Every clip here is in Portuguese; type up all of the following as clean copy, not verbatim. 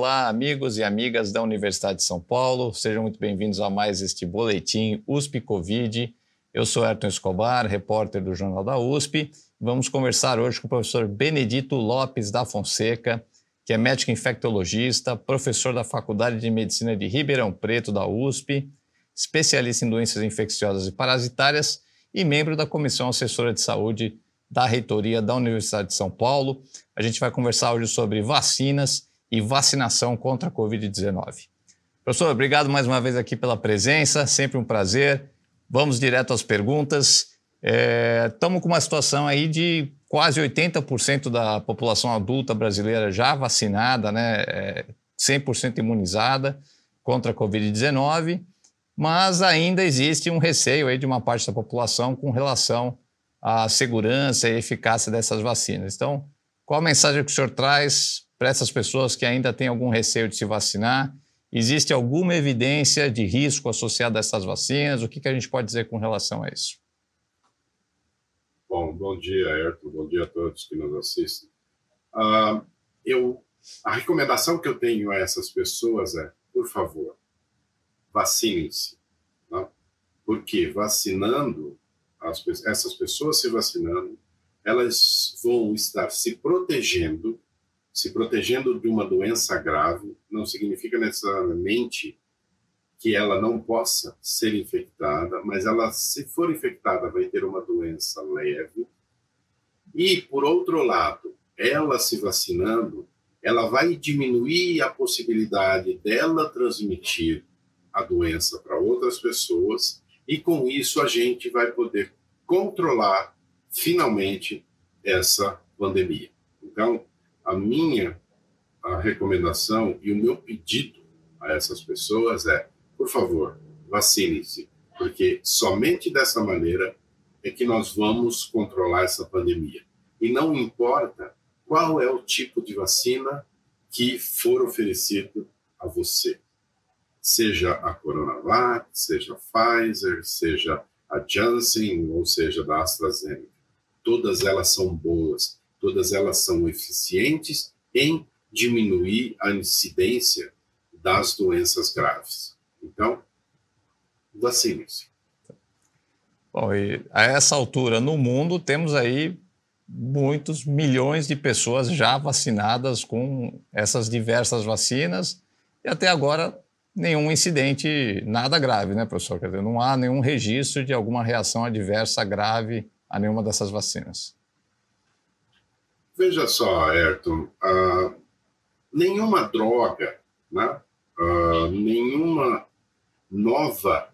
Olá, amigos e amigas da Universidade de São Paulo. Sejam muito bem-vindos a mais este boletim USP Covid. Eu sou Ayrton Escobar, repórter do Jornal da USP. Vamos conversar hoje com o professor Benedito Lopes da Fonseca, que é médico infectologista, professor da Faculdade de Medicina de Ribeirão Preto da USP, especialista em doenças infecciosas e parasitárias e membro da Comissão Assessora de Saúde da Reitoria da Universidade de São Paulo. A gente vai conversar hoje sobre vacinas e vacinação contra a Covid-19. Professor, obrigado mais uma vez aqui pela presença, sempre um prazer. Vamos direto às perguntas. Estamos com uma situação aí de quase 80% da população adulta brasileira já vacinada, né? 100% imunizada contra a Covid-19, mas ainda existe um receio aí de uma parte da população com relação à segurança e eficácia dessas vacinas. Então, qual a mensagem que o senhor traz para essas pessoas que ainda têm algum receio de se vacinar? Existe alguma evidência de risco associada a essas vacinas? O que a gente pode dizer com relação a isso? Bom dia, Ayrton. Bom dia a todos que nos assistem. A recomendação que eu tenho a essas pessoas é, por favor, vacinem-se. Tá? Porque vacinando, essas pessoas se vacinando, elas vão estar se protegendo de uma doença grave. Não significa necessariamente que ela não possa ser infectada, mas ela, se for infectada, vai ter uma doença leve. E, por outro lado, ela se vacinando, ela vai diminuir a possibilidade dela transmitir a doença para outras pessoas, e com isso a gente vai poder controlar finalmente essa pandemia. Então, a recomendação e o meu pedido a essas pessoas é, por favor, vacinem-se, porque somente dessa maneira é que nós vamos controlar essa pandemia. E não importa qual é o tipo de vacina que for oferecido a você. Seja a Coronavac, seja a Pfizer, seja a Janssen, ou seja da AstraZeneca. Todas elas são boas, todas elas são eficientes em diminuir a incidência das doenças graves. Então, vacinem-se. Bom, e a essa altura no mundo temos aí muitos milhões de pessoas já vacinadas com essas diversas vacinas e até agora nenhum incidente, nada grave, né, professor? Quer dizer, não há nenhum registro de alguma reação adversa grave a nenhuma dessas vacinas. Veja só, Ayrton, nenhuma droga, né? Nenhuma nova,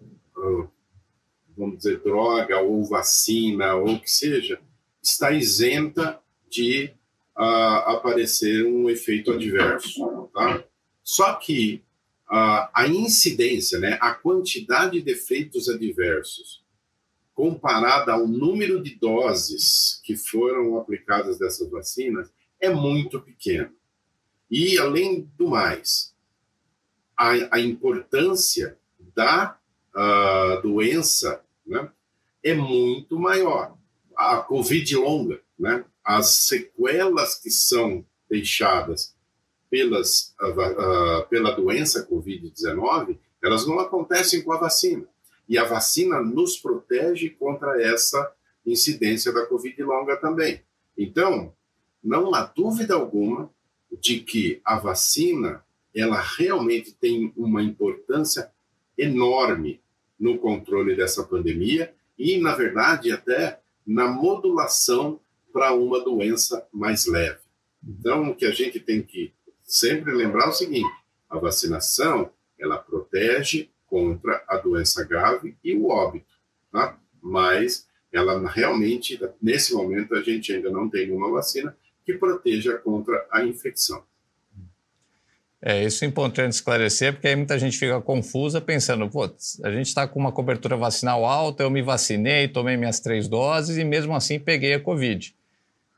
vamos dizer, droga ou vacina ou o que seja, está isenta de aparecer um efeito adverso. Tá? Só que a incidência, né, a quantidade de efeitos adversos comparada ao número de doses que foram aplicadas dessas vacinas é muito pequeno. E, além do mais, a importância da doença, né, é muito maior. A Covid longa, né, as sequelas que são deixadas pela doença Covid-19, elas não acontecem com a vacina. E a vacina nos protege contra essa incidência da Covid longa também. Então, não há dúvida alguma de que a vacina ela realmente tem uma importância enorme no controle dessa pandemia e, na verdade, até na modulação para uma doença mais leve. Então, o que a gente tem que sempre lembrar é o seguinte: a vacinação ela protege contra a doença grave e o óbito, tá? Mas ela realmente, nesse momento, a gente ainda não tem uma vacina que proteja contra a infecção. Isso é importante esclarecer, porque aí muita gente fica confusa pensando, a gente está com uma cobertura vacinal alta, eu me vacinei, tomei minhas 3 doses e mesmo assim peguei a Covid.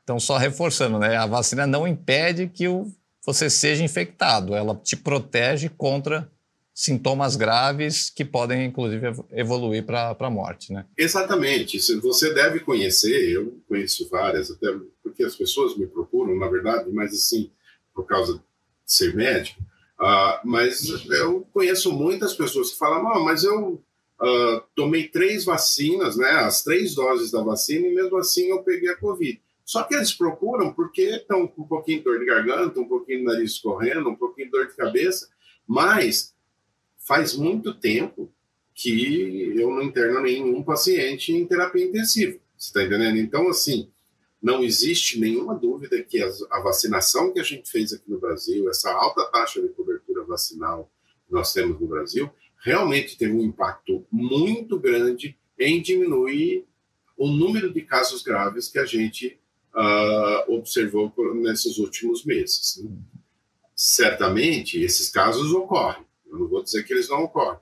Então, só reforçando, né? A vacina não impede que você seja infectado, ela te protege contra sintomas graves que podem, inclusive, evoluir para a morte, né? Exatamente. Você deve conhecer, eu conheço várias, até porque as pessoas me procuram, na verdade, mas assim, por causa de ser médico, Mas eu conheço muitas pessoas que falam, mas eu tomei 3 vacinas, né, as 3 doses da vacina, e mesmo assim eu peguei a Covid. Só que eles procuram porque estão com um pouquinho de dor de garganta, um pouquinho de nariz escorrendo, um pouquinho de dor de cabeça, mas faz muito tempo que eu não interno nenhum paciente em terapia intensiva. Você está entendendo? Então, assim, não existe nenhuma dúvida que a vacinação que a gente fez aqui no Brasil, essa alta taxa de cobertura vacinal que nós temos no Brasil, realmente teve um impacto muito grande em diminuir o número de casos graves que a gente observou nesses últimos meses. Certamente, esses casos ocorrem. Eu não vou dizer que eles não ocorrem.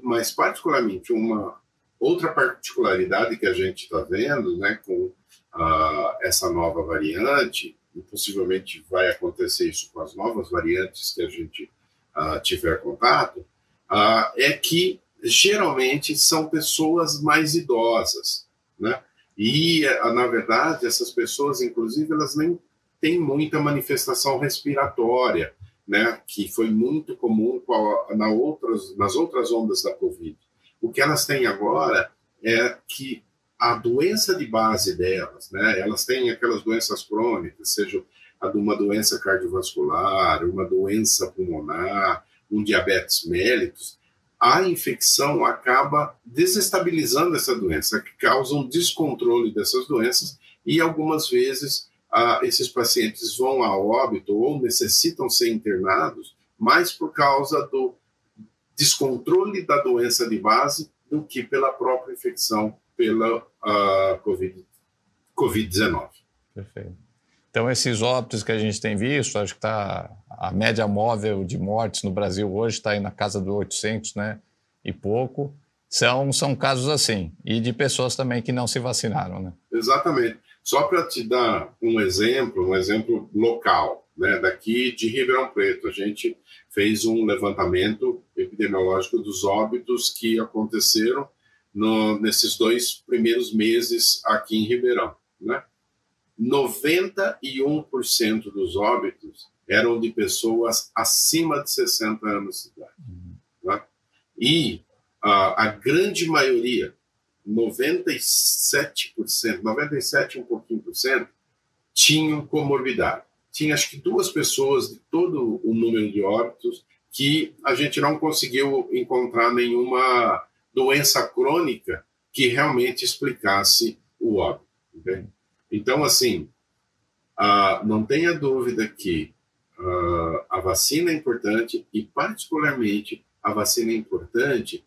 Mas, particularmente, uma outra particularidade que a gente está vendo, né, com essa nova variante, e possivelmente vai acontecer isso com as novas variantes que a gente tiver contato, é que geralmente são pessoas mais idosas, né? E, na verdade, essas pessoas, inclusive, elas nem têm muita manifestação respiratória, né? Que foi muito comum nas outras ondas da Covid. O que elas têm agora é que a doença de base delas, né? Elas têm aquelas doenças crônicas, seja uma doença cardiovascular, uma doença pulmonar, um diabetes mellitus, a infecção acaba desestabilizando essa doença, que causa um descontrole dessas doenças, e algumas vezes esses pacientes vão a óbito ou necessitam ser internados mais por causa do descontrole da doença de base do que pela própria infecção pela Covid-19. Perfeito. Então, esses óbitos que a gente tem visto, acho que a média móvel de mortes no Brasil hoje está aí na casa dos 800, né, e pouco. São casos assim, e de pessoas também que não se vacinaram, né? Exatamente. Só para te dar um exemplo local, né, daqui de Ribeirão Preto, a gente fez um levantamento epidemiológico dos óbitos que aconteceram nesses 2 primeiros meses aqui em Ribeirão, né? 91% dos óbitos eram de pessoas acima de 60 anos de idade. Né? E a grande maioria, 97%, 97 um pouquinho por cento, tinham comorbidade. Tinha acho que 2 pessoas de todo o número de óbitos que a gente não conseguiu encontrar nenhuma doença crônica que realmente explicasse o óbito. Okay? Então, assim, não tenha dúvida que a vacina é importante e, particularmente, a vacina é importante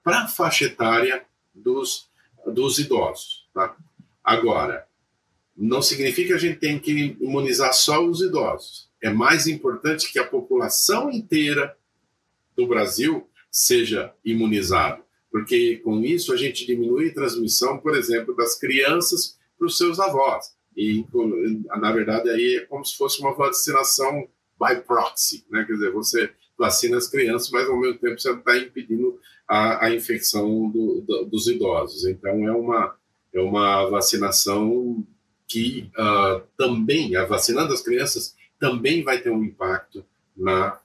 para a faixa etária dos idosos. Tá? Agora, não significa que a gente tem que imunizar só os idosos. É mais importante que a população inteira do Brasil seja imunizada, porque com isso a gente diminui a transmissão, por exemplo, das crianças para os seus avós. E, na verdade, aí é como se fosse uma vacinação by proxy, né? Quer dizer, você vacina as crianças, mas ao mesmo tempo você está impedindo a infecção dos idosos. Então, é uma vacinação que também, vacinando as crianças, também vai ter um impacto na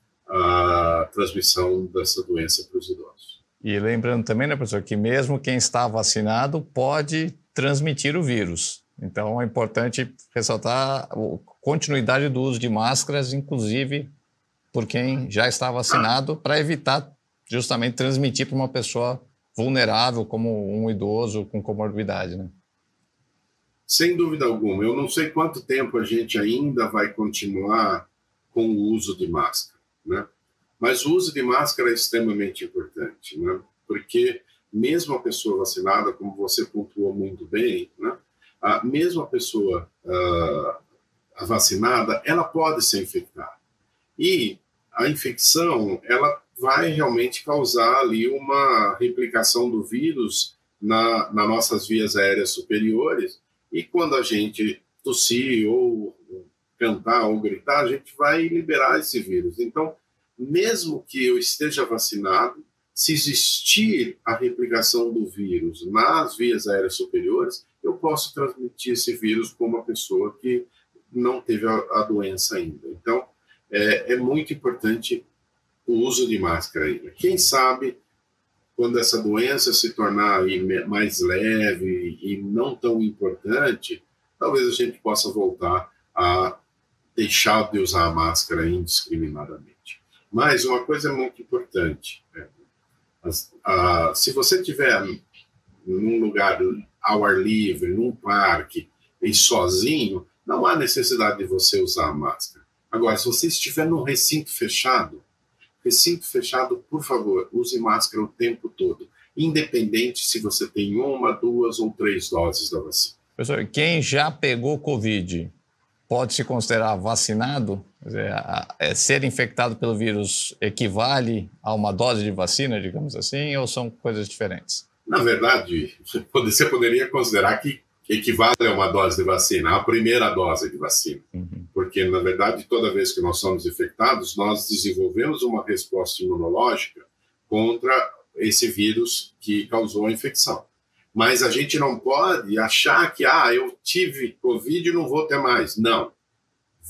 transmissão dessa doença para os idosos. E lembrando também, né, professor, que mesmo quem está vacinado pode transmitir o vírus. Então, é importante ressaltar a continuidade do uso de máscaras, inclusive por quem já está vacinado, para evitar justamente transmitir para uma pessoa vulnerável, como um idoso com comorbidade, né? Sem dúvida alguma. Eu não sei quanto tempo a gente ainda vai continuar com o uso de máscara, né? Mas o uso de máscara é extremamente importante, né? Porque mesmo a pessoa vacinada, como você pontuou muito bem, né? Mesmo a pessoa vacinada, ela pode ser infectada. E a infecção, ela vai realmente causar ali uma replicação do vírus nas nossas vias aéreas superiores, e quando a gente tossir ou cantar ou gritar, a gente vai liberar esse vírus. Então, mesmo que eu esteja vacinado, se existir a replicação do vírus nas vias aéreas superiores, eu posso transmitir esse vírus para uma pessoa que não teve a doença ainda. Então, é muito importante o uso de máscara ainda. Quem sabe, quando essa doença se tornar mais leve e não tão importante, talvez a gente possa voltar a deixar de usar a máscara indiscriminadamente. Mas uma coisa muito importante, se você estiver num lugar ao ar livre, num parque, e sozinho, não há necessidade de você usar a máscara. Agora, se você estiver num recinto fechado, por favor, use máscara o tempo todo, independente se você tem 1, 2 ou 3 doses da vacina. Professor, quem já pegou Covid pode se considerar vacinado? Quer dizer, ser infectado pelo vírus equivale a uma dose de vacina, digamos assim, ou são coisas diferentes? Na verdade, você poderia considerar que equivale a uma dose de vacina, a primeira dose de vacina. Porque, na verdade, toda vez que nós somos infectados, nós desenvolvemos uma resposta imunológica contra esse vírus que causou a infecção. Mas a gente não pode achar que, eu tive Covid e não vou ter mais. Não.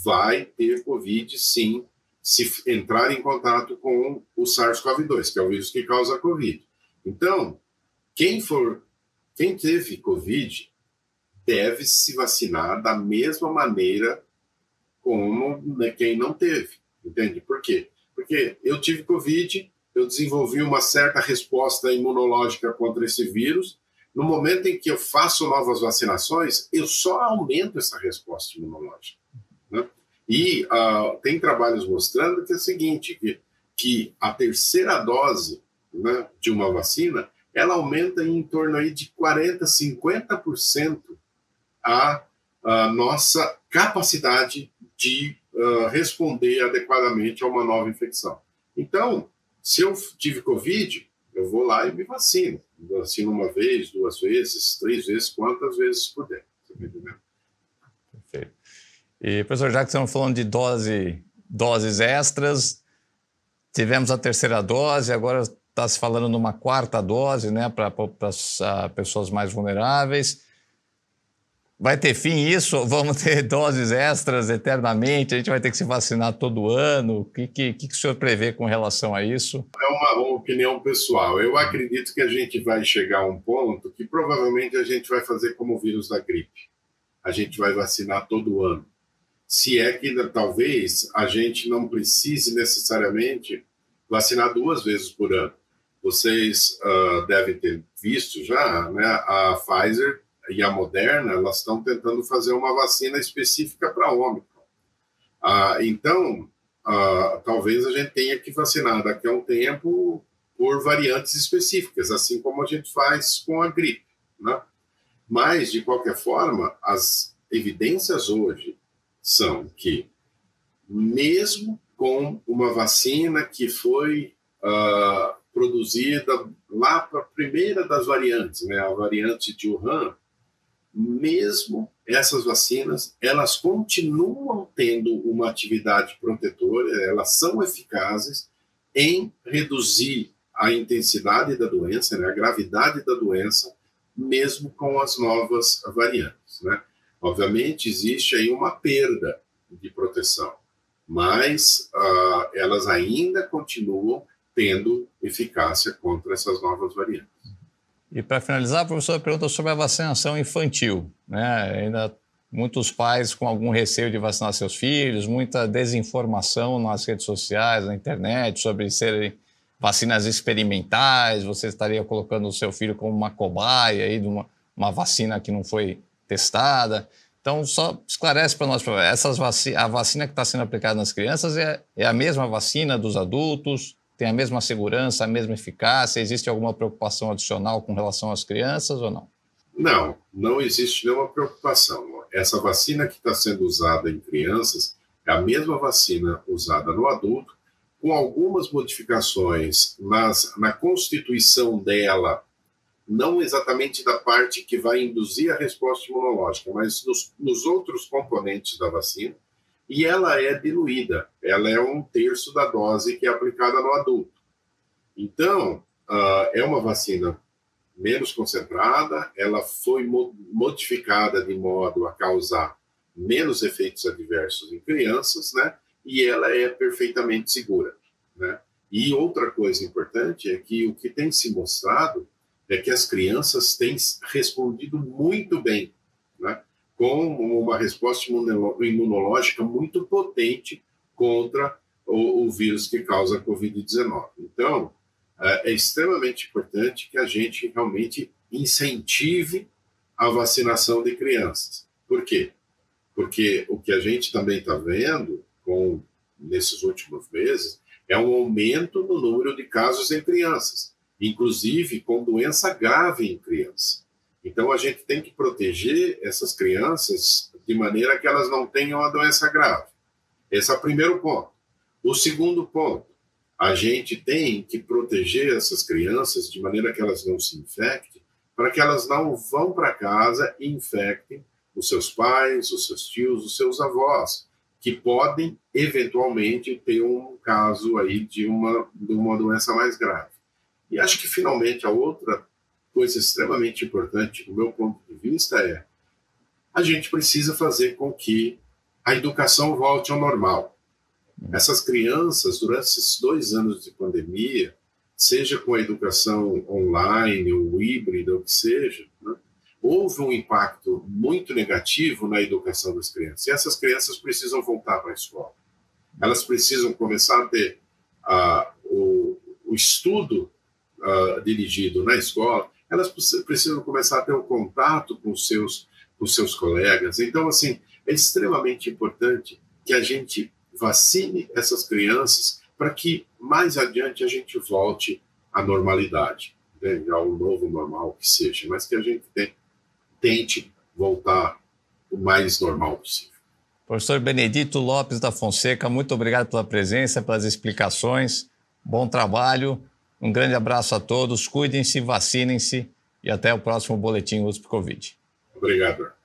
Vai ter Covid, sim, se entrar em contato com o SARS-CoV-2, que é o vírus que causa a Covid. Então, quem teve Covid deve se vacinar da mesma maneira como quem não teve, entende? Por quê? Porque eu tive Covid, eu desenvolvi uma certa resposta imunológica contra esse vírus. No momento em que eu faço novas vacinações, eu só aumento essa resposta imunológica, né? E tem trabalhos mostrando que é o seguinte, que a terceira dose, né, de uma vacina, ela aumenta em torno aí de 40%, 50% a nossa capacidade de responder adequadamente a uma nova infecção. Então, se eu tive Covid, eu vou lá e me vacino. Me vacino 1 vez, 2 vezes, 3 vezes, quantas vezes puder. Perfeito. E, professor, já que estamos falando de doses extras, tivemos a terceira dose, agora está se falando numa 4ª dose, né, para as pessoas mais vulneráveis. Vai ter fim isso? Vamos ter doses extras eternamente? A gente vai ter que se vacinar todo ano? O que o senhor prevê com relação a isso? É uma opinião pessoal. Eu acredito que a gente vai chegar a um ponto que provavelmente a gente vai fazer como o vírus da gripe. A gente vai vacinar todo ano. Se é que talvez a gente não precise necessariamente vacinar 2 vezes por ano. Vocês devem ter visto já, né, a Pfizer e a Moderna, elas estão tentando fazer uma vacina específica para Ômicron. Então, talvez a gente tenha que vacinar daqui a um tempo por variantes específicas, assim como a gente faz com a gripe, né? Mas, de qualquer forma, as evidências hoje são que, mesmo com uma vacina que foi produzida lá para a primeira das variantes, né, a variante de Wuhan, mesmo essas vacinas, elas continuam tendo uma atividade protetora, elas são eficazes em reduzir a intensidade da doença, né, a gravidade da doença, mesmo com as novas variantes, né? Obviamente, existe aí uma perda de proteção, mas elas ainda continuam tendo eficácia contra essas novas variantes. E para finalizar, a professora pergunta sobre a vacinação infantil, né? Ainda muitos pais com algum receio de vacinar seus filhos, muita desinformação nas redes sociais, na internet, sobre serem vacinas experimentais, você estaria colocando o seu filho como uma cobaia aí de uma vacina que não foi testada. Então, só esclarece para nós, a vacina que está sendo aplicada nas crianças é a mesma vacina dos adultos? Tem a mesma segurança, a mesma eficácia? Existe alguma preocupação adicional com relação às crianças ou não? Não, não existe nenhuma preocupação. Essa vacina que está sendo usada em crianças é a mesma vacina usada no adulto, com algumas modificações na constituição dela, não exatamente da parte que vai induzir a resposta imunológica, mas nos outros componentes da vacina, e ela é diluída, ela é 1/3 da dose que é aplicada no adulto. Então, é uma vacina menos concentrada, ela foi modificada de modo a causar menos efeitos adversos em crianças, né? E ela é perfeitamente segura, né? E outra coisa importante é que o que tem se mostrado é que as crianças têm respondido muito bem, né, com uma resposta imunológica muito potente contra o vírus que causa a Covid-19. Então, é extremamente importante que a gente realmente incentive a vacinação de crianças. Por quê? Porque o que a gente também está vendo nesses últimos meses é um aumento no número de casos em crianças, inclusive com doença grave em criança. Então, a gente tem que proteger essas crianças de maneira que elas não tenham a doença grave. Esse é o primeiro ponto. O segundo ponto, a gente tem que proteger essas crianças de maneira que elas não se infectem, para que elas não vão para casa e infectem os seus pais, os seus tios, os seus avós, que podem, eventualmente, ter um caso aí de uma doença mais grave. E acho que, finalmente, a outra coisa extremamente importante, do meu ponto de vista, é a gente precisa fazer com que a educação volte ao normal. Essas crianças, durante esses 2 anos de pandemia, seja com a educação online, ou híbrida, ou o que seja, né, houve um impacto muito negativo na educação das crianças. E essas crianças precisam voltar para a escola. Elas precisam começar a ter o estudo dirigido na escola. Elas precisam começar a ter um contato com os seus colegas. Então, assim, é extremamente importante que a gente vacine essas crianças para que mais adiante a gente volte à normalidade, né, ao novo normal que seja, mas que a gente tente voltar o mais normal possível. Professor Benedito Lopes da Fonseca, muito obrigado pela presença, pelas explicações, bom trabalho, um grande abraço a todos, cuidem-se, vacinem-se e até o próximo Boletim USP Covid. Obrigado.